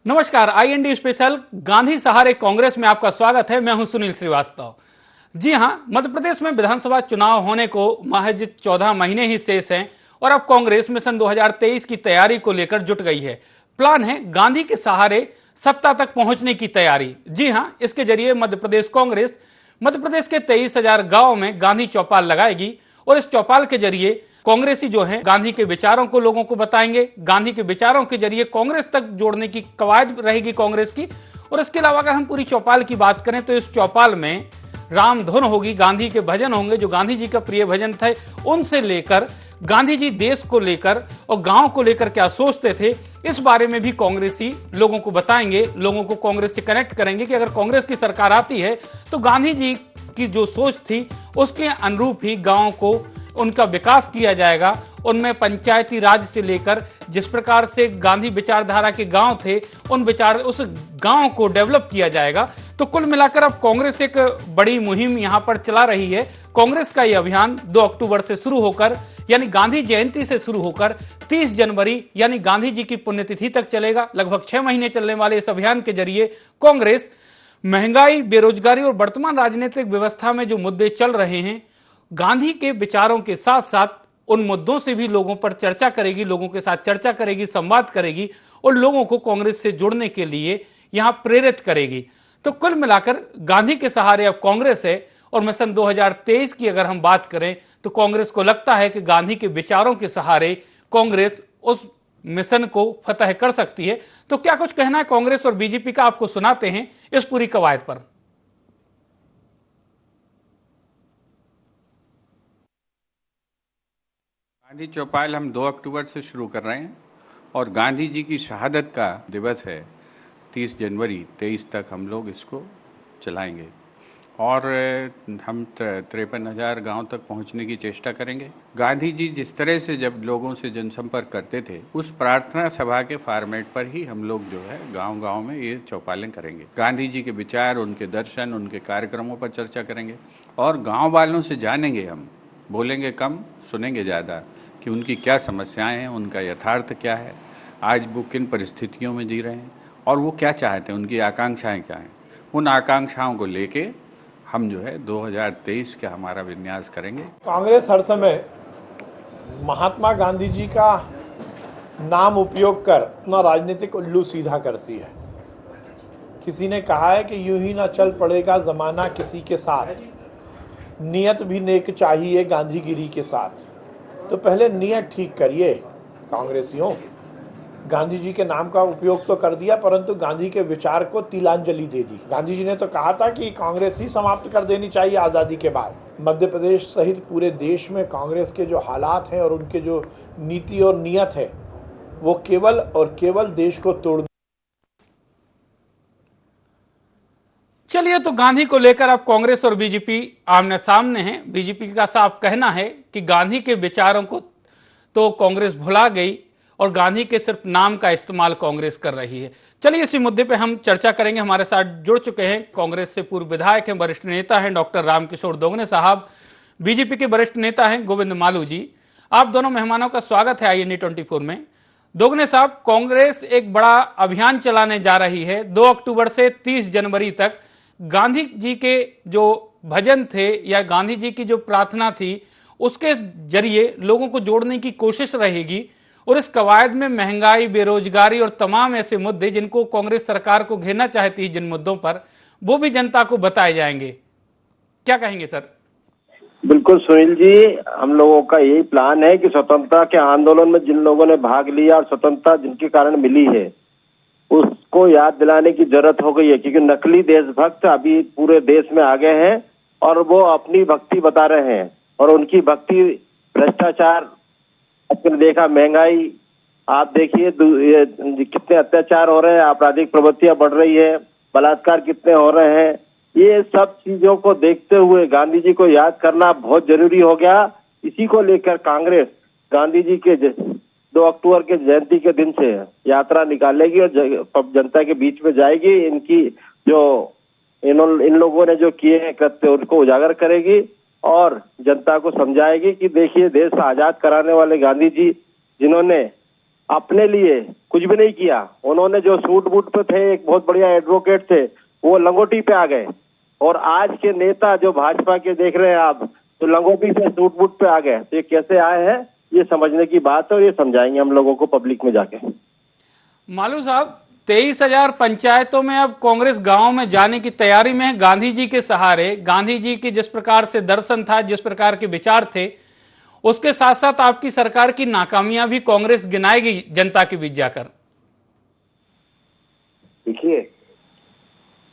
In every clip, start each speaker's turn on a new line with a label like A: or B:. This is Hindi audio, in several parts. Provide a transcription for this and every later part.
A: नमस्कार। आईएनडी स्पेशल गांधी सहारे कांग्रेस में आपका स्वागत है। मैं हूं सुनील श्रीवास्तव। जी हां, मध्य प्रदेश में विधानसभा चुनाव होने को महज 14 महीने ही शेष हैं और अब कांग्रेस मिशन 2023 की तैयारी को लेकर जुट गई है। प्लान है गांधी के सहारे सत्ता तक पहुंचने की तैयारी। जी हां, इसके जरिए मध्य प्रदेश कांग्रेस मध्य प्रदेश के 23,000 गांव में गांधी चौपाल लगाएगी और इस चौपाल के जरिए कांग्रेसी जो है गांधी के विचारों को लोगों को बताएंगे। गांधी के विचारों के जरिए कांग्रेस तक जोड़ने की कवायद रहेगी कांग्रेस की। और इसके अलावा अगर हम पूरी चौपाल की बात करें तो इस चौपाल में राम धुन होगी, गांधी के भजन होंगे जो गांधी जी का प्रिय भजन थे, उनसे लेकर गांधी जी देश को लेकर और गांव को लेकर क्या सोचते थे इस बारे में भी कांग्रेसी लोगों को बताएंगे। लोगों को कांग्रेस से कनेक्ट करेंगे कि अगर कांग्रेस की सरकार आती है तो गांधी जी की जो सोच थी उसके अनुरूप ही गांव को उनका विकास किया जाएगा। उनमें पंचायती राज से लेकर जिस प्रकार से गांधी विचारधारा के गांव थे उस गांव को डेवलप किया जाएगा। तो कुल मिलाकर अब कांग्रेस एक बड़ी मुहिम यहां पर चला रही है। कांग्रेस का यह अभियान 2 अक्टूबर से शुरू होकर यानी गांधी जयंती से शुरू होकर 30 जनवरी यानी गांधी जी की पुण्यतिथि तक चलेगा। लगभग 6 महीने चलने वाले इस अभियान के जरिए कांग्रेस महंगाई, बेरोजगारी और वर्तमान राजनीतिक व्यवस्था में जो मुद्दे चल रहे हैं, गांधी के विचारों के साथ साथ उन मुद्दों से भी लोगों पर चर्चा करेगी, लोगों के साथ चर्चा करेगी, संवाद करेगी और लोगों को कांग्रेस से जुड़ने के लिए यहां प्रेरित करेगी। तो कुल मिलाकर गांधी के सहारे अब कांग्रेस है और मिशन 2023 की अगर हम बात करें तो कांग्रेस को लगता है कि गांधी के विचारों के सहारे कांग्रेस उस मिशन को फतह कर सकती है। तो क्या कुछ कहना है कांग्रेस और बीजेपी का, आपको सुनाते हैं इस पूरी कवायद पर।
B: गांधी चौपाल हम 2 अक्टूबर से शुरू कर रहे हैं और गांधी जी की शहादत का दिवस है 30 जनवरी 23 तक हम लोग इसको चलाएंगे और हम 53,000 गांव तक पहुंचने की चेष्टा करेंगे। गांधी जी जिस तरह से जब लोगों से जनसंपर्क करते थे उस प्रार्थना सभा के फॉर्मेट पर ही हम लोग जो है गांव-गांव में ये चौपालें करेंगे। गांधी जी के विचार, उनके दर्शन, उनके कार्यक्रमों पर चर्चा करेंगे और गाँव वालों से जानेंगे। हम बोलेंगे कम, सुनेंगे ज़्यादा कि उनकी क्या समस्याएं हैं, उनका यथार्थ क्या है, आज वो किन परिस्थितियों में जी रहे हैं और वो क्या चाहते हैं, उनकी आकांक्षाएं क्या हैं। उन आकांक्षाओं को लेके हम जो है 2023 का हमारा विन्यास करेंगे।
C: कांग्रेस हर समय महात्मा गांधी जी का नाम उपयोग कर अपना राजनीतिक उल्लू सीधा करती है। किसी ने कहा है कि यूं ही ना चल पड़ेगा जमाना किसी के साथ, नियत भी नेक चाहिए गांधीगिरी के साथ। तो पहले नियत ठीक करिए कांग्रेसियों। गांधी जी के नाम का उपयोग तो कर दिया परंतु गांधी के विचार को तिलांजलि दे दी। गांधी जी ने तो कहा था कि कांग्रेस ही समाप्त कर देनी चाहिए आज़ादी के बाद। मध्य प्रदेश सहित पूरे देश में कांग्रेस के जो हालात हैं और उनके जो नीति और नियत है वो केवल और केवल देश को तोड़।
A: चलिए, तो गांधी को लेकर अब कांग्रेस और बीजेपी आमने सामने हैं। बीजेपी का साफ कहना है कि गांधी के विचारों को तो कांग्रेस भुला गई और गांधी के सिर्फ नाम का इस्तेमाल कांग्रेस कर रही है। चलिए, इसी मुद्दे पे हम चर्चा करेंगे। हमारे साथ जुड़ चुके हैं कांग्रेस से पूर्व विधायक हैं, वरिष्ठ नेता हैं डॉक्टर रामकिशोर दोगने साहब, बीजेपी के वरिष्ठ नेता हैं गोविंद मालू जी। आप दोनों मेहमानों का स्वागत है आईएनडी 24 में। दोगने साहब, कांग्रेस एक बड़ा अभियान चलाने जा रही है 2 अक्टूबर से 30 जनवरी तक। गांधी जी के जो भजन थे या गांधी जी की जो प्रार्थना थी उसके जरिए लोगों को जोड़ने की कोशिश रहेगी और इस कवायद में महंगाई, बेरोजगारी और तमाम ऐसे मुद्दे जिनको कांग्रेस सरकार को घेरना चाहती है, जिन मुद्दों पर, वो भी जनता को बताए जाएंगे। क्या कहेंगे सर?
D: बिल्कुल सुनील जी, हम लोगों का यही प्लान है कि स्वतंत्रता के आंदोलन में जिन लोगों ने भाग लिया और स्वतंत्रता जिनके कारण मिली है उसको याद दिलाने की जरूरत हो गई है, क्योंकि नकली देशभक्त अभी पूरे देश में आ गए हैं और वो अपनी भक्ति बता रहे हैं और उनकी भक्ति भ्रष्टाचार, आपने देखा महंगाई, आप देखिए कितने अत्याचार हो रहे हैं, आपराधिक प्रवृत्तियां बढ़ रही है, बलात्कार कितने हो रहे हैं। ये सब चीजों को देखते हुए गांधी जी को याद करना बहुत जरूरी हो गया। इसी को लेकर कांग्रेस गांधी जी के 2 अक्टूबर के जयंती के दिन से यात्रा निकालेगी और जनता के बीच में जाएगी। इनकी जो इन लोगों ने जो किए हैं कृत्य उनको उजागर करेगी और जनता को समझाएगी कि देखिए, देश आजाद कराने वाले गांधी जी जिन्होंने अपने लिए कुछ भी नहीं किया। उन्होंने जो सूट बूट पे थे, एक बहुत बढ़िया एडवोकेट थे, वो लंगोटी पे आ गए। और आज के नेता जो भाजपा के देख रहे हैं आप, तो लंगोटी से सूट बूट पे आ गए। तो ये कैसे आए हैं, ये समझने की बात है और ये समझाएंगे हम लोगों को पब्लिक में जाके।
A: मालू साहब, 23,000 पंचायतों में अब कांग्रेस गांव में जाने की तैयारी में है। गांधी जी के सहारे, गांधी जी की जिस प्रकार से दर्शन था, जिस प्रकार के विचार थे, उसके साथ साथ आपकी सरकार की नाकामियां भी कांग्रेस गिनाएगी जनता के बीच जाकर।
E: देखिए,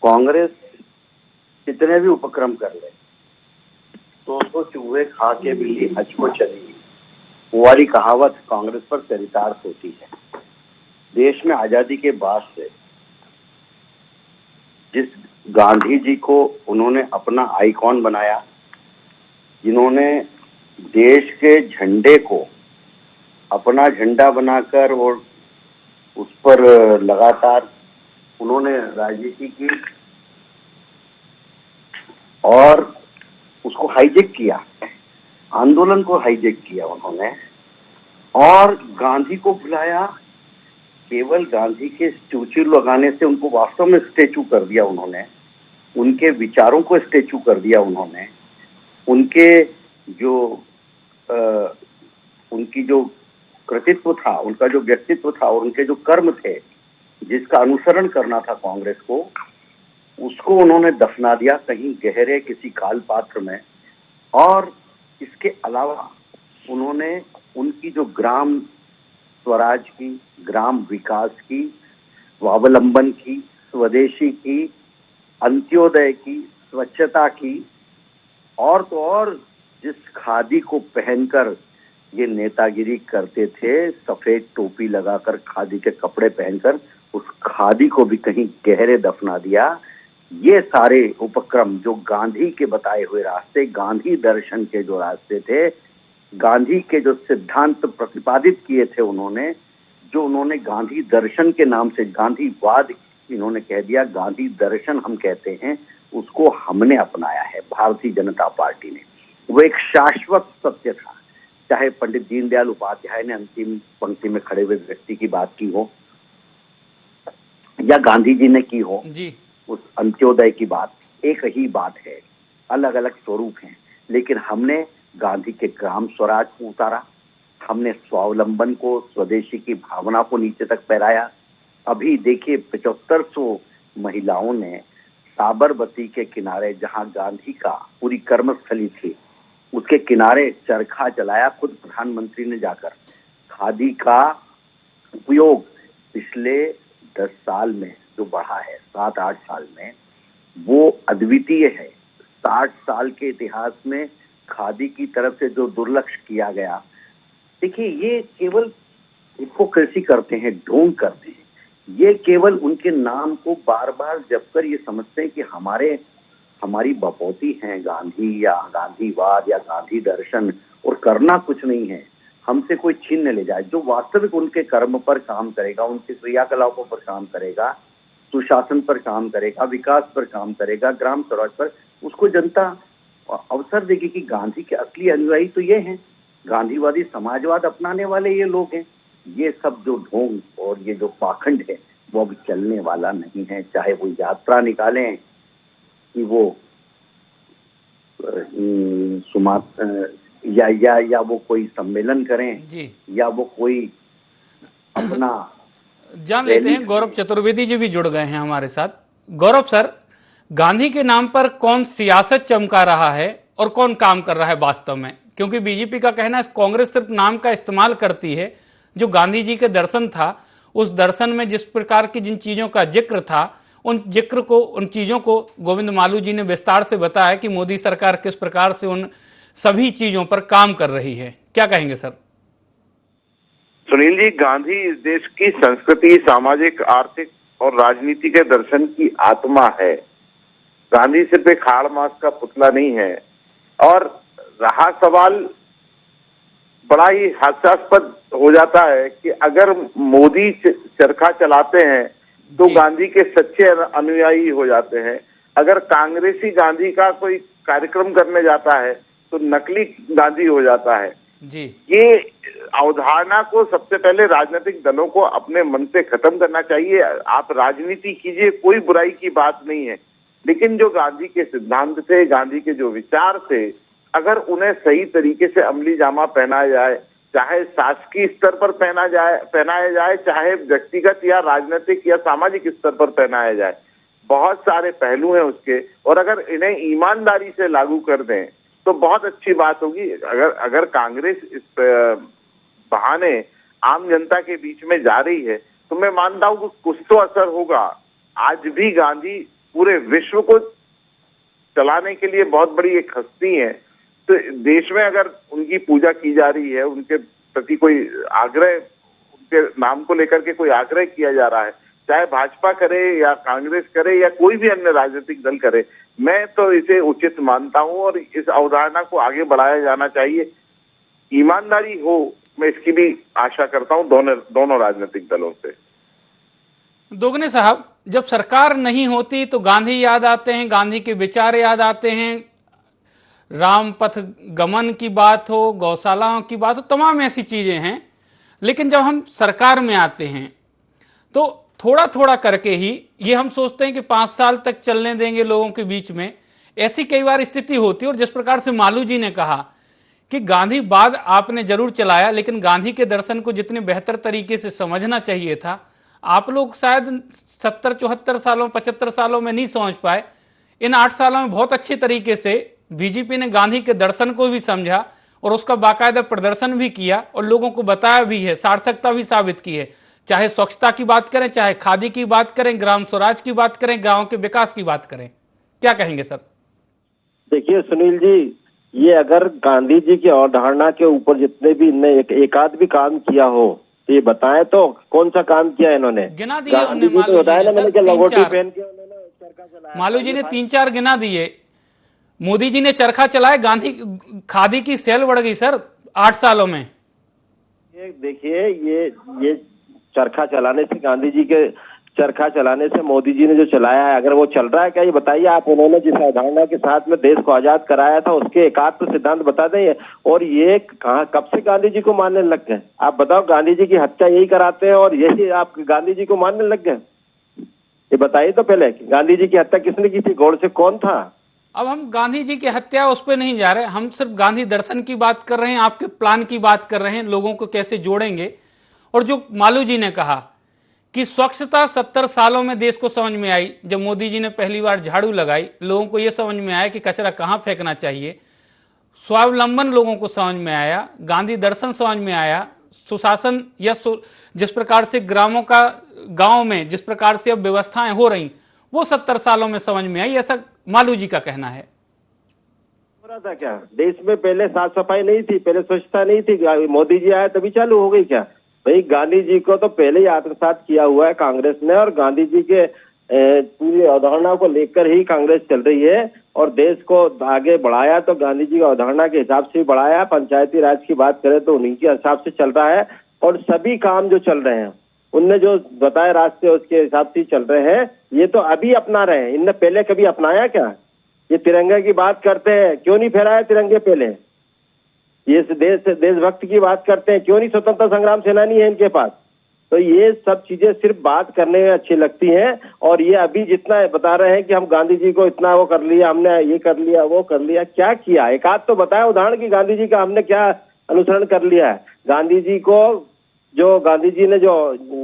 E: कांग्रेस कितने भी उपक्रम कर ले तो चूहे खा के बिल्ली हज को चली, वो वाली कहावत कांग्रेस पर चरितार्थ होती है। देश में आजादी के बाद से जिस गांधी जी को उन्होंने अपना आइकॉन बनाया, जिन्होंने देश के झंडे को अपना झंडा बनाकर और उस पर लगातार उन्होंने राजनीति की और उसको हाईजेक किया, आंदोलन को हाईजेक किया उन्होंने, और गांधी को बुलाया। केवल गांधी के स्टैचू लगाने से उनको वास्तव में स्टैचू कर दिया उन्होंने, उनके विचारों को स्टैचू कर दिया उन्होंने, उनके जो उनकी जो कृतित्व था, उनका जो व्यक्तित्व था और उनके जो कर्म थे जिसका अनुसरण करना था कांग्रेस को, उसको उन्होंने दफना दिया कहीं गहरे किसी काल पात्र में। और इसके अलावा उन्होंने उनकी जो ग्राम स्वराज की, ग्राम विकास की, स्वावलंबन की, स्वदेशी की, अंत्योदय की, स्वच्छता की, और तो और जिस खादी को पहनकर ये नेतागिरी करते थे, सफेद टोपी लगाकर खादी के कपड़े पहनकर, उस खादी को भी कहीं गहरे दफना दिया। ये सारे उपक्रम जो गांधी के बताए हुए रास्ते, गांधी दर्शन के जो रास्ते थे, गांधी के जो सिद्धांत प्रतिपादित किए थे उन्होंने, जो उन्होंने गांधी दर्शन के नाम से, गांधीवाद इन्होंने कह दिया, गांधी दर्शन हम कहते हैं, उसको हमने अपनाया है भारतीय जनता पार्टी ने। वो एक शाश्वत सत्य था, चाहे पंडित दीनदयाल उपाध्याय ने अंतिम पंक्ति में खड़े हुए व्यक्ति की बात की हो या गांधी जी ने की हो
A: जी।
E: उस अंत्योदय की बात एक ही बात है, अलग अलग स्वरूप हैं, लेकिन हमने गांधी के ग्राम स्वराज को उतारा, हमने स्वावलंबन को, स्वदेशी की भावना को नीचे तक फहराया। अभी देखिए 7500 महिलाओं ने साबरमती के किनारे, जहां गांधी का पूरी कर्मस्थली थी, उसके किनारे चरखा चलाया। खुद प्रधानमंत्री ने जाकर खादी का उपयोग पिछले 10 साल में जो बढ़ा है, 7-8 साल में, वो अद्वितीय है। 60 साल के इतिहास में खादी की तरफ से जो दुर्लक्ष्य किया गया, देखिए ये केवल हिपोक्रेसी करते हैं, ढोंग करते हैं। ये केवल उनके नाम को बार बार जपकर ये समझते हैं कि हमारी बपौती हैं गांधी या गांधीवाद या गांधी दर्शन, और करना कुछ नहीं है, हमसे कोई छीन न ले जाए। जो वास्तविक उनके कर्म पर काम करेगा, उनके क्रियाकलापों पर काम करेगा, सुशासन पर काम करेगा, विकास पर काम करेगा, ग्राम स्वराज पर, उसको जनता अवसर देगी कि गांधी के असली अनुयायी तो ये हैं, गांधीवादी समाजवाद अपनाने वाले ये लोग हैं। ये सब जो ढोंग और ये जो पाखंड है वो अब चलने वाला नहीं है। चाहे वो यात्रा निकालें कि वो या वो कोई सम्मेलन करें
A: जी।
E: या वो कोई अपना
A: जान लेते हैं, गौरव चतुर्वेदी जी भी जुड़ गए हैं हमारे साथ। गौरव सर, गांधी के नाम पर कौन सियासत चमका रहा है और कौन काम कर रहा है वास्तव में? क्योंकि बीजेपी का कहना है कांग्रेस सिर्फ नाम का इस्तेमाल करती है, जो गांधी जी के दर्शन था, उस दर्शन में जिस प्रकार की जिन चीजों का जिक्र था, उन चीजों को गोविंद मालू जी ने विस्तार से बताया कि मोदी सरकार किस प्रकार से उन सभी चीजों पर काम कर रही है। क्या कहेंगे सर?
F: सुनील जी, गांधी इस देश की संस्कृति, सामाजिक, आर्थिक और राजनीति के दर्शन की आत्मा है। गांधी सिर्फ एक हाड़ मास का पुतला नहीं है। और रहा सवाल, बड़ा ही हास्यास्पद हो जाता है कि अगर मोदी चरखा चलाते हैं तो गांधी के सच्चे अनुयायी हो जाते हैं, अगर कांग्रेसी गांधी का कोई कार्यक्रम करने जाता है तो नकली गांधी हो जाता है।
A: जी।
F: ये अवधारणा को सबसे पहले राजनीतिक दलों को अपने मन से खत्म करना चाहिए। आप राजनीति कीजिए, कोई बुराई की बात नहीं है, लेकिन जो गांधी के सिद्धांत थे, गांधी के जो विचार थे, अगर उन्हें सही तरीके से अमली जामा पहनाया जाए, चाहे शासकीय स्तर पर पहनाया जाए, चाहे व्यक्तिगत या राजनीतिक या सामाजिक स्तर पर पहनाया जाए, बहुत सारे पहलू हैं उसके, और अगर इन्हें ईमानदारी से लागू कर दें तो बहुत अच्छी बात होगी। अगर कांग्रेस इस बहाने आम जनता के बीच में जा रही है तो मैं मानता हूं कि कुछ तो असर होगा। आज भी गांधी पूरे विश्व को चलाने के लिए बहुत बड़ी एक हस्ती है, तो देश में अगर उनकी पूजा की जा रही है, उनके प्रति कोई आग्रह, उनके नाम को लेकर के कोई आग्रह किया जा रहा है, चाहे भाजपा करे या कांग्रेस करे या कोई भी अन्य राजनीतिक दल करे, मैं तो इसे उचित मानता हूं और इस अवधारणा को आगे बढ़ाया जाना चाहिए। ईमानदारी हो, मैं इसकी भी आशा करता हूं दोनों राजनीतिक दलों से।
A: दोगने साहब, जब सरकार नहीं होती तो गांधी याद आते हैं, गांधी के विचार याद आते हैं, राम पथ गमन की बात हो, गौशालाओं की बात हो, तमाम ऐसी चीजें हैं। लेकिन जब हम सरकार में आते हैं तो थोड़ा थोड़ा करके ही ये हम सोचते हैं कि 5 साल तक चलने देंगे लोगों के बीच में। ऐसी कई बार स्थिति होती है। और जिस प्रकार से मालू जी ने कहा कि गांधी बाद आपने जरूर चलाया, लेकिन गांधी के दर्शन को जितने बेहतर तरीके से समझना चाहिए था, आप लोग शायद 70, 74 सालों, 75 सालों में नहीं समझ पाए। इन 8 सालों में बहुत अच्छे तरीके से बीजेपी ने गांधी के दर्शन को भी समझा और उसका बाकायदा प्रदर्शन भी किया और लोगों को बताया भी है, सार्थकता भी साबित की है। चाहे स्वच्छता की बात करें, चाहे खादी की बात करें, ग्राम स्वराज की बात करें, गांव के विकास की बात करें। क्या कहेंगे सर?
D: देखिए सुनील जी, ये अगर गांधी जी की अवधारणा के ऊपर जितने भी इनने एक आध भी काम किया हो तो ये बताएं तो कौन सा काम किया इन्होंने?
A: गिना दिए
D: गांधी जी तो बताया ना मैंने कि लंगोटी पहन के उन्होंने चरखा चलाया।
A: मालू जी ने 3-4 गिना दिए। मोदी जी ने चरखा चलाया, गांधी खादी की सेल बढ़ गई सर 8 सालों में।
D: ये देखिए, ये चरखा चलाने से, गांधी जी के चरखा चलाने से मोदी जी ने जो चलाया है, अगर वो चल रहा है क्या ये बताइए आप। उन्होंने जिस अवधारणा के साथ में देश को आजाद कराया था उसके एकाध तो सिद्धांत बता दें। और ये कब से गांधी जी को मानने लग गए? आप बताओ, गांधी जी की हत्या यही कराते हैं और यही आप गांधी जी को मानने लग गए? ये बताइए तो पहले, गांधी जी की हत्या किसने की थी? गोडसे कौन था?
A: अब हम गांधी जी की हत्या उस पर नहीं जा रहे, हम सिर्फ गांधी दर्शन की बात कर रहे हैं, आपके प्लान की बात कर रहे हैं, लोगों को कैसे जोड़ेंगे। और जो मालू जी ने कहा कि स्वच्छता 70 सालों में देश को समझ में आई। जब मोदी जी ने पहली बार झाड़ू लगाई, लोगों को यह समझ में आया कि कचरा कहां फेंकना चाहिए। स्वावलंबन लोगों को समझ में आया, गांधी दर्शन समझ में आया, सुशासन या जिस प्रकार से ग्रामों का गांव में जिस प्रकार से अब व्यवस्थाएं हो रही वो 70 सालों में समझ में आई, ऐसा मालू जी का कहना है।
D: हो रहा था क्या देश में? पहले साफ सफाई नहीं थी, पहले स्वच्छता नहीं थी, मोदी जी आए तभी चालू हो गई क्या? भाई गांधी जी को तो पहले ही आत्मसात किया हुआ है कांग्रेस ने, और गांधी जी के पूरी अवधारणा को लेकर ही कांग्रेस चल रही है और देश को आगे बढ़ाया तो गांधी जी की अवधारणा के हिसाब से ही बढ़ाया। पंचायती राज की बात करें तो उन्हीं के हिसाब से चल रहा है और सभी काम जो चल रहे हैं उनने जो बताए रास्ते उसके हिसाब से चल रहे हैं। ये तो अभी अपना रहे हैं, इनने पहले कभी अपनाया क्या? ये तिरंगे की बात करते हैं, क्यों नहीं फहराया तिरंगे पहले? ये देशभक्त की बात करते हैं, क्यों नहीं स्वतंत्रता संग्राम सेनानी है इनके पास? तो ये सब चीजें सिर्फ बात करने में अच्छी लगती हैं और ये अभी जितना बता रहे हैं कि हम गांधी जी को इतना वो कर लिया, हमने ये कर लिया, वो कर लिया, क्या किया? एक आध तो बताया उदाहरण कि गांधी जी का हमने क्या अनुसरण कर लिया है। गांधी जी को जो गांधी जी ने जो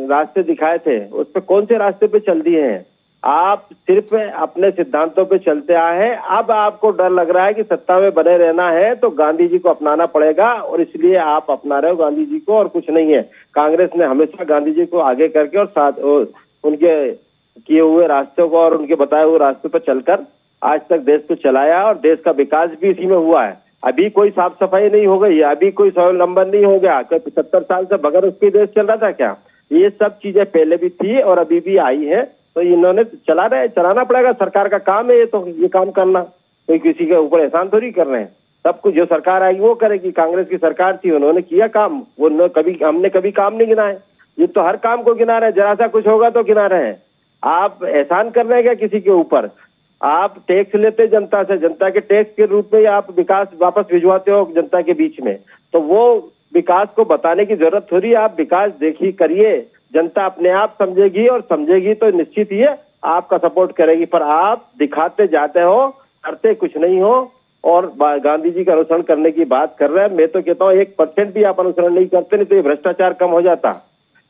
D: रास्ते दिखाए थे उस पर कौन से रास्ते पे चल दिए हैं? आप सिर्फ अपने सिद्धांतों पे चलते आए हैं। अब आपको डर लग रहा है कि सत्ता में बने रहना है तो गांधी जी को अपनाना पड़ेगा और इसलिए आप अपना रहे हो गांधी जी को और कुछ नहीं है। कांग्रेस ने हमेशा गांधी जी को आगे करके और साथ उनके किए हुए रास्तों को और उनके बताए हुए रास्तों पर चलकर आज तक देश को चलाया और देश का विकास भी इसी में हुआ है। अभी कोई साफ सफाई नहीं हो गई, अभी कोई स्वावलंबन नहीं हो गया। 70 साल से बगैर उसके देश चल रहा था क्या? ये सब चीजें पहले भी थी और अभी भी आई है, तो इन्होंने चलाना पड़ेगा। सरकार का काम है ये काम करना, कोई किसी के ऊपर एहसान थोड़ी कर रहे हैं। सब कुछ जो सरकार आएगी वो करेगी। कांग्रेस की सरकार थी, उन्होंने किया काम, हमने कभी काम नहीं गिनाए। ये तो हर काम को गिना रहे हैं, जरा सा कुछ होगा तो गिना रहे हैं। आप एहसान कर रहे हैं क्या किसी के ऊपर? आप टैक्स लेते जनता से, जनता के टैक्स के रूप में आप विकास वापस भिजवाते हो जनता के बीच में, तो वो विकास को बताने की जरूरत थोड़ी है। आप विकास देखिए, करिए, जनता अपने आप समझेगी, और समझेगी तो निश्चित ही आपका सपोर्ट करेगी। पर आप दिखाते जाते हो, करते कुछ नहीं हो, और गांधी जी का अनुसरण करने की बात कर रहे हैं। मैं तो कहता हूँ 1% भी आप अनुसरण नहीं करते, नहीं तो ये भ्रष्टाचार कम हो जाता।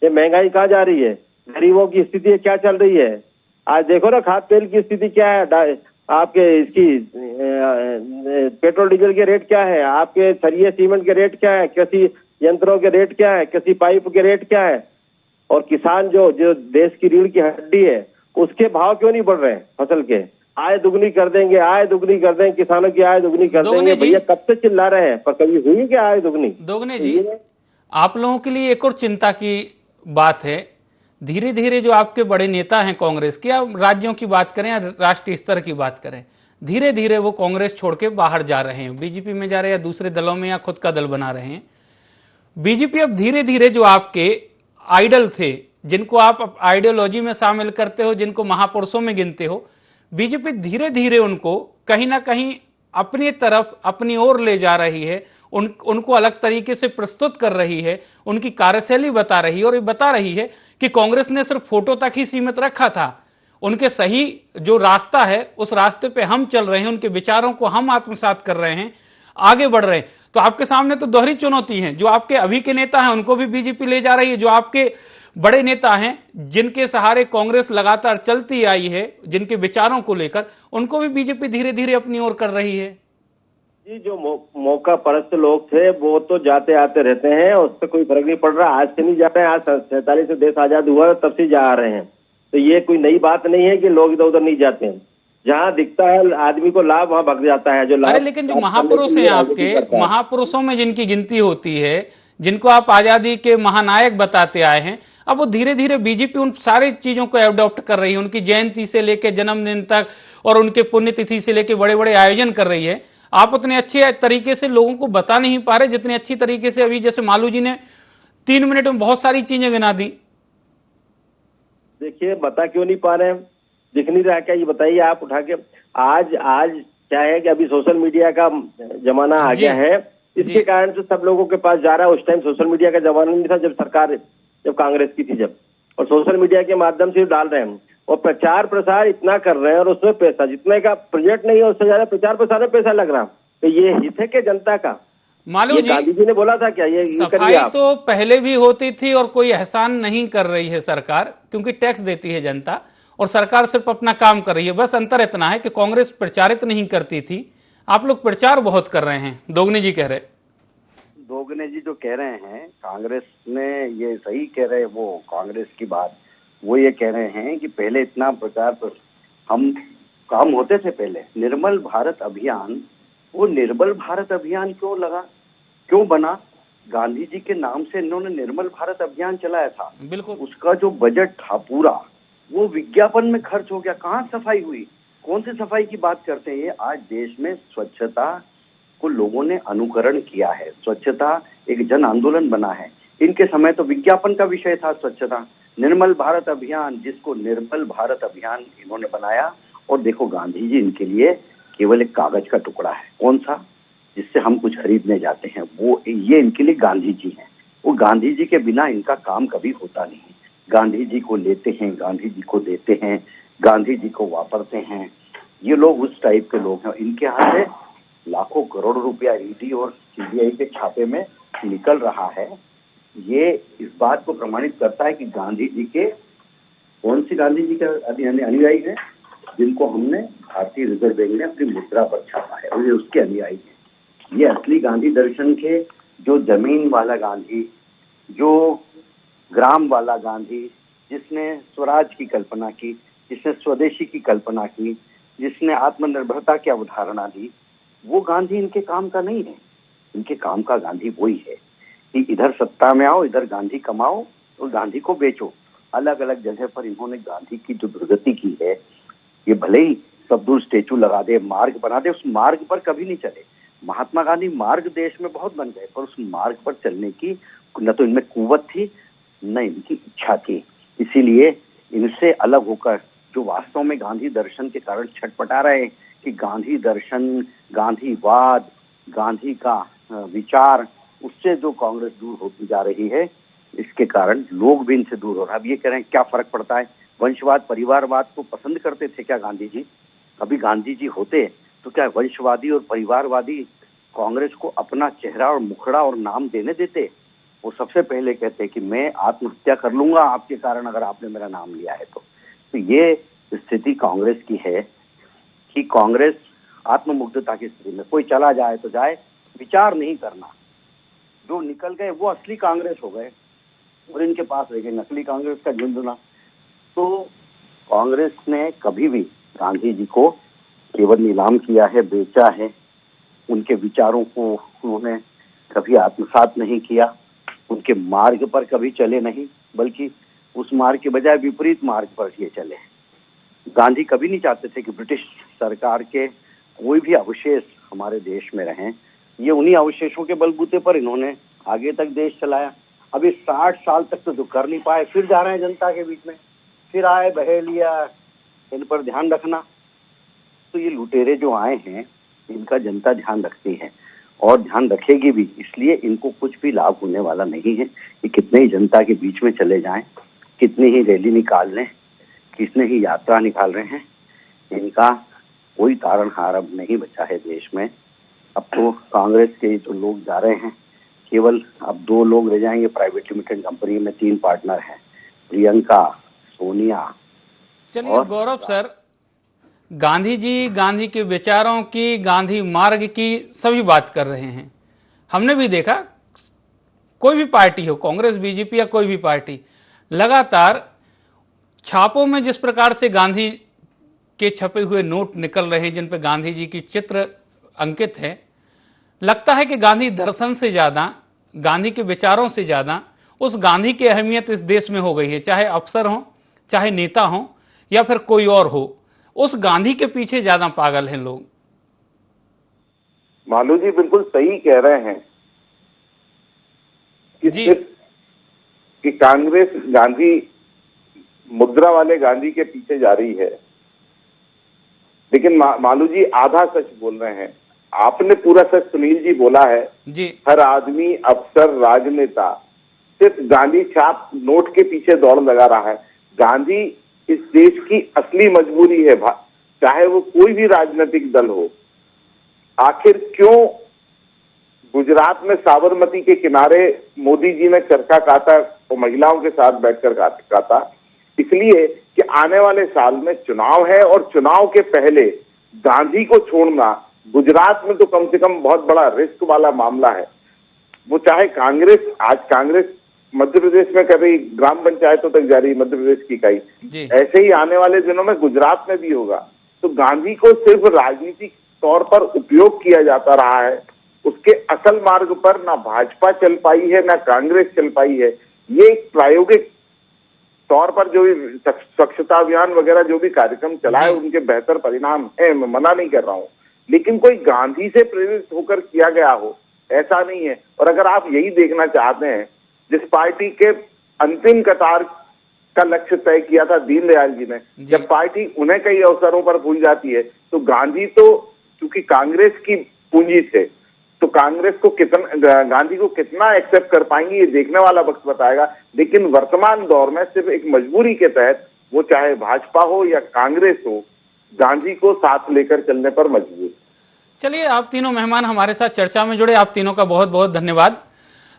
D: ये महंगाई कहाँ जा रही है, गरीबों की स्थिति क्या चल रही है, आज देखो ना खाद्य तेल की स्थिति क्या है, आपके इसकी पेट्रोल डीजल के रेट क्या है, आपके सरिये सीमेंट के रेट क्या है, कृषि यंत्रों के रेट क्या है, कृषि पाइप के रेट क्या है, और किसान जो देश की रीढ़ की हड्डी है, उसके भाव क्यों नहीं बढ़ रहे हैं फसल के। आय दुगनी कर देंगे, आय दुगनी कर देंगे, किसानों की आय दुगनी कर देंगे। भैया कब से चिल्ला रहे हैं, पर कभी हुई क्या आय दुगनी?
A: दोगने जी, आप लोगों के लिए एक और चिंता की बात है, धीरे धीरे जो आपके बड़े नेता हैं कांग्रेस के, आप राज्यों की बात करें या राष्ट्रीय स्तर की बात करें, धीरे धीरे वो कांग्रेस छोड़ के बाहर जा रहे हैं, बीजेपी में जा रहे हैं या दूसरे दलों में, या खुद का दल बना रहे हैं। बीजेपी अब धीरे धीरे जो आपके आइडल थे, जिनको आप आइडियोलॉजी में शामिल करते हो, जिनको महापुरुषों में गिनते हो, बीजेपी धीरे धीरे उनको कहीं ना कहीं अपनी तरफ, अपनी ओर ले जा रही है, उनको अलग तरीके से प्रस्तुत कर रही है, उनकी कार्यशैली बता रही है, और ये बता रही है कि कांग्रेस ने सिर्फ फोटो तक ही सीमित रखा था। उनके सही जो रास्ता है, उस रास्ते पे हम चल रहे हैं, उनके विचारों को हम आत्मसात कर रहे हैं, आगे बढ़ रहे हैं। तो आपके सामने तो दोहरी चुनौती है, जो आपके अभी के नेता हैं उनको भी बीजेपी ले जा रही है, जो आपके बड़े नेता हैं जिनके सहारे कांग्रेस लगातार चलती आई है, जिनके विचारों को लेकर, उनको भी बीजेपी धीरे धीरे अपनी ओर कर रही है।
D: जी, जो मौका परस्त लोग थे वो तो जाते आते रहते हैं, उससे कोई फर्क नहीं पड़ रहा। आज से नहीं जाते हैं, आज 47 से देश आजाद हुआ तब से जा रहे हैं, तो ये कोई नई बात नहीं है कि लोग इधर उधर नहीं जाते हैं। जहाँ दिखता है आदमी को लाभ, वहाँ भग जाता है जो लाभ।
A: अरे लेकिन जो महापुरुष हैं आपके, महापुरुषों में जिनकी गिनती होती है, जिनको आप आजादी के महानायक बताते आए हैं, अब वो धीरे धीरे बीजेपी उन सारी चीजों को एडॉप्ट कर रही है, उनकी जयंती से लेकर जन्मदिन तक और उनके पुण्यतिथि से लेकर बड़े बड़े आयोजन कर रही है। आप उतने अच्छे तरीके से लोगों को बता नहीं पा रहे जितने अच्छी तरीके से अभी जैसे मालू जी ने 3 मिनट में बहुत सारी चीजें गिना दी।
D: देखिए, बता क्यों नहीं पा रहे हैं, दिख नहीं रहा क्या, ये बताइए आप उठा के। आज क्या है कि अभी सोशल मीडिया का जमाना आ गया है, इसके कारण से सब लोगों के पास जा रहा है। उस टाइम सोशल मीडिया का जमाना नहीं था, जब कांग्रेस की थी, जब, और सोशल मीडिया के माध्यम से डाल रहे हैं और प्रचार प्रसार इतना कर रहे हैं, और उसमें पैसा जितने का प्रोजेक्ट नहीं है उससे ज्यादा प्रचार प्रसार में पैसा लग रहा। तो ये हित है कि जनता का?
A: मालूम जी,
D: गांधी जी ने बोला था क्या ये
A: सफाई तो पहले भी होती थी और कोई एहसान नहीं कर रही है सरकार, क्योंकि टैक्स देती है जनता और सरकार सिर्फ अपना काम कर रही है। बस अंतर इतना है कि कांग्रेस प्रचारित नहीं करती थी, आप लोग प्रचार बहुत कर रहे हैं। दोगने जी कह रहे,
E: दोगने जी जो कह रहे हैं, कांग्रेस ने ये सही कह रहे हैं, वो कांग्रेस की बात, वो ये कह रहे हैं कि पहले इतना प्रचार हम काम होते थे। पहले निर्मल भारत अभियान, वो निर्मल भारत अभियान क्यों बना? गांधी जी के नाम से इन्होंने निर्मल भारत अभियान चलाया था।
A: बिल्कुल,
E: उसका जो बजट था पूरा, वो विज्ञापन में खर्च हो गया। कहाँ सफाई हुई? कौन सी सफाई की बात करते हैं? ये आज देश में स्वच्छता को लोगों ने अनुकरण किया है, स्वच्छता एक जन आंदोलन बना है। इनके समय तो विज्ञापन का विषय था स्वच्छता। निर्मल भारत अभियान, जिसको निर्मल भारत अभियान इन्होंने बनाया, और देखो गांधी जी इनके लिए केवल एक कागज का टुकड़ा है। कौन सा? जिससे हम कुछ खरीदने जाते हैं, वो ये इनके लिए गांधी जी हैं। वो गांधी जी के बिना इनका काम कभी होता नहीं। गांधी जी को लेते हैं, गांधी जी को देते हैं, गांधी जी को वापरते हैं। ये लोग उस टाइप के लोग हैं। इनके हाथ से लाखों करोड़ रुपया ईडी और सीबीआई के छापे में निकल रहा है। ये इस बात को प्रमाणित करता है कि गांधी जी के, कौन सी गांधी जी के अनुयायी है, जिनको हमने भारतीय रिजर्व बैंक ने अपनी मुद्रा पर छापा है, और ये उसके अनुयायी है। ये असली गांधी दर्शन के, जो जमीन वाला गांधी, जो ग्राम वाला गांधी, जिसने स्वराज की कल्पना की, जिसने स्वदेशी की कल्पना की, जिसने आत्मनिर्भरता की अवधारणा दी, वो गांधी इनके काम का नहीं है। इनके काम का गांधी वही है कि इधर सत्ता में आओ, इधर गांधी कमाओ और गांधी को बेचो। अलग अलग जगह पर इन्होंने गांधी की जो दुर्गति की है, ये भले ही सब दूर स्टेचू लगा दे, मार्ग बना दे, उस मार्ग पर कभी नहीं चले। महात्मा गांधी मार्ग देश में बहुत बन गए, पर उस मार्ग पर चलने की न तो इनमें कुव्वत थी, न इनकी इच्छा थी। इसीलिए इनसे अलग होकर जो वास्तव में गांधी दर्शन के कारण छटपटा रहे हैं कि गांधी दर्शन, गांधीवाद, गांधी का विचार, उससे जो कांग्रेस दूर होती जा रही है, इसके कारण लोग भी इनसे दूर हो रहे हैं। अब ये कह रहे हैं क्या फर्क पड़ता है, वंशवाद परिवारवाद को पसंद करते थे क्या गांधी जी? अभी गांधी जी होते तो क्या वंशवादी और परिवारवादी कांग्रेस को अपना चेहरा और मुखड़ा और नाम देने देते? वो सबसे पहले कहते कि मैं आत्महत्या कर लूंगा आपके कारण अगर आपने मेरा नाम लिया है तो ये स्थिति कांग्रेस की है कि कांग्रेस आत्ममुग्धता की स्थिति में, कोई चला जाए तो जाए, विचार नहीं करना। जो निकल गए वो असली कांग्रेस हो गए और इनके पास रह गए नकली कांग्रेस का झुंझुना। तो कांग्रेस ने कभी भी गांधी जी को केवल नीलाम किया है, बेचा है, उनके विचारों को उन्होंने कभी आत्मसात नहीं किया, उनके मार्ग पर कभी चले नहीं, बल्कि उस मार्ग के बजाय विपरीत मार्ग पर ये चले। गांधी कभी नहीं चाहते थे कि ब्रिटिश सरकार के कोई भी अवशेष हमारे देश में रहें। ये उन्हीं अवशेषों के बलबूते पर इन्होंने आगे तक देश चलाया। अभी 60 साल तक तो कर नहीं पाए, फिर जा रहे हैं जनता के बीच में, फिर आए बहेलिया, इन पर ध्यान रखना। तो ये लुटेरे जो आए हैं इनका जनता ध्यान रखती है और ध्यान रखेगी भी, इसलिए इनको कुछ भी लाभ होने वाला नहीं है कि कितने ही जनता के बीच में चले जाएं, कितनी ही रैली निकाल लें, कितने ही यात्रा निकाल रहे हैं, इनका कोई तारणहार अब नहीं बचा है देश में। अब तो कांग्रेस के जो लोग जा रहे हैं, केवल अब 2 लोग रह जाएंगे प्राइवेट लिमिटेड कंपनी में, 3 पार्टनर हैं, प्रियंका, सोनिया।
A: चलिए गौरव सर, गांधी जी गांधी के विचारों की, गांधी मार्ग की सभी बात कर रहे हैं। हमने भी देखा कोई भी पार्टी हो, कांग्रेस, बीजेपी या कोई भी पार्टी, लगातार छापों में जिस प्रकार से गांधी के छपे हुए नोट निकल रहे हैं जिन पर गांधी जी की चित्र अंकित है, लगता है कि गांधी दर्शन से ज्यादा, गांधी के विचारों से ज्यादा उस गांधी की अहमियत इस देश में हो गई है। चाहे अफसर हो, चाहे नेता हो या फिर कोई और हो, उस गांधी के पीछे ज्यादा पागल हैं लोग।
F: मालू जी बिल्कुल सही कह रहे हैं कि कांग्रेस गांधी मुद्रा वाले गांधी के पीछे जा रही है, लेकिन मालू जी आधा सच बोल रहे हैं। आपने पूरा सच सुनील जी बोला है
A: जी।
F: हर आदमी, अफसर, राजनेता सिर्फ गांधी छाप नोट के पीछे दौड़ लगा रहा है। गांधी इस देश की असली मजबूरी है, चाहे वो कोई भी राजनीतिक दल हो। आखिर क्यों गुजरात में साबरमती के किनारे मोदी जी ने चरखा काटा और महिलाओं के साथ बैठकर काटा? इसलिए कि आने वाले साल में चुनाव है और चुनाव के पहले गांधी को छोड़ना गुजरात में तो कम से कम बहुत बड़ा रिस्क वाला मामला है। वो चाहे कांग्रेस, आज कांग्रेस मध्य प्रदेश में कर रही, ग्राम पंचायतों तक जा रही मध्य प्रदेश की इकाई, ऐसे ही आने वाले दिनों में गुजरात में भी होगा। तो गांधी को सिर्फ राजनीतिक तौर पर उपयोग किया जाता रहा है, उसके असल मार्ग पर ना भाजपा चल पाई है ना कांग्रेस चल पाई है। ये एक प्रायोगिक तौर पर जो भी स्वच्छता अभियान वगैरह जो भी कार्यक्रम चलाए उनके बेहतर परिणाम है, मैं मना नहीं कर रहा हूं, लेकिन कोई गांधी से प्रेरित होकर किया गया हो ऐसा नहीं है। और अगर आप यही देखना चाहते हैं, जिस पार्टी के अंतिम कतार का लक्ष्य तय किया था दीनदयाल जी ने, जब पार्टी उन्हें कई अवसरों पर भूल जाती है, तो गांधी तो क्योंकि कांग्रेस की पूंजी थे, तो कांग्रेस को कितना, गांधी को कितना एक्सेप्ट कर पाएंगे ये देखने वाला वक्त बताएगा। लेकिन वर्तमान दौर में सिर्फ एक मजबूरी के तहत, वो चाहे भाजपा हो या कांग्रेस हो, गांधी को साथ लेकर चलने पर मजबूर।
A: चलिए, आप तीनों मेहमान हमारे साथ चर्चा में जुड़े, आप तीनों का बहुत बहुत धन्यवाद।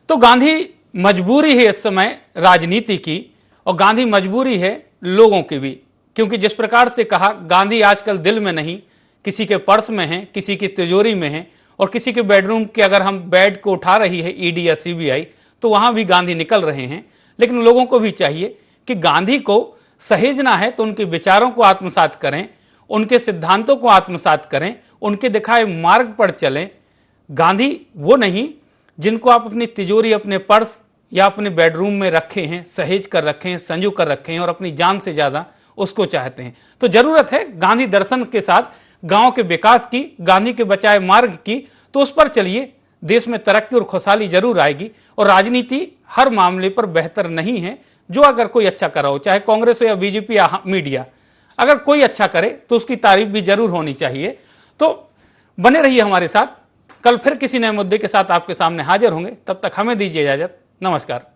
A: तो गांधी मजबूरी है इस समय राजनीति की, और गांधी मजबूरी है लोगों की भी, क्योंकि जिस प्रकार से कहा, गांधी आजकल दिल में नहीं, किसी के पर्स में है, किसी की तिजोरी में है, और किसी के बेडरूम के अगर हम बेड को उठा रही है ईडी या सीबीआई, तो वहां भी गांधी निकल रहे हैं। लेकिन लोगों को भी चाहिए कि गांधी को सहेजना है तो उनके विचारों को आत्मसात करें, उनके सिद्धांतों को आत्मसात करें, उनके दिखाए मार्ग पर चलें। गांधी वो नहीं जिनको आप अपनी तिजोरी, अपने पर्स या अपने बेडरूम में रखे हैं, सहेज कर रखे हैं, संजो कर रखे हैं और अपनी जान से ज्यादा उसको चाहते हैं। तो जरूरत है गांधी दर्शन के साथ गांव के विकास की, गांधी के बचाए मार्ग की, तो उस पर चलिए, देश में तरक्की और खुशहाली जरूर आएगी। और राजनीति हर मामले पर बेहतर नहीं है। जो अगर कोई अच्छा कर रहा हो, चाहे कांग्रेस हो या बीजेपी या मीडिया, अगर कोई अच्छा करे तो उसकी तारीफ भी जरूर होनी चाहिए। तो बने रहिए हमारे साथ, कल फिर किसी नए मुद्दे के साथ आपके सामने हाजिर होंगे। तब तक हमें दीजिए इजाजत। नमस्कार।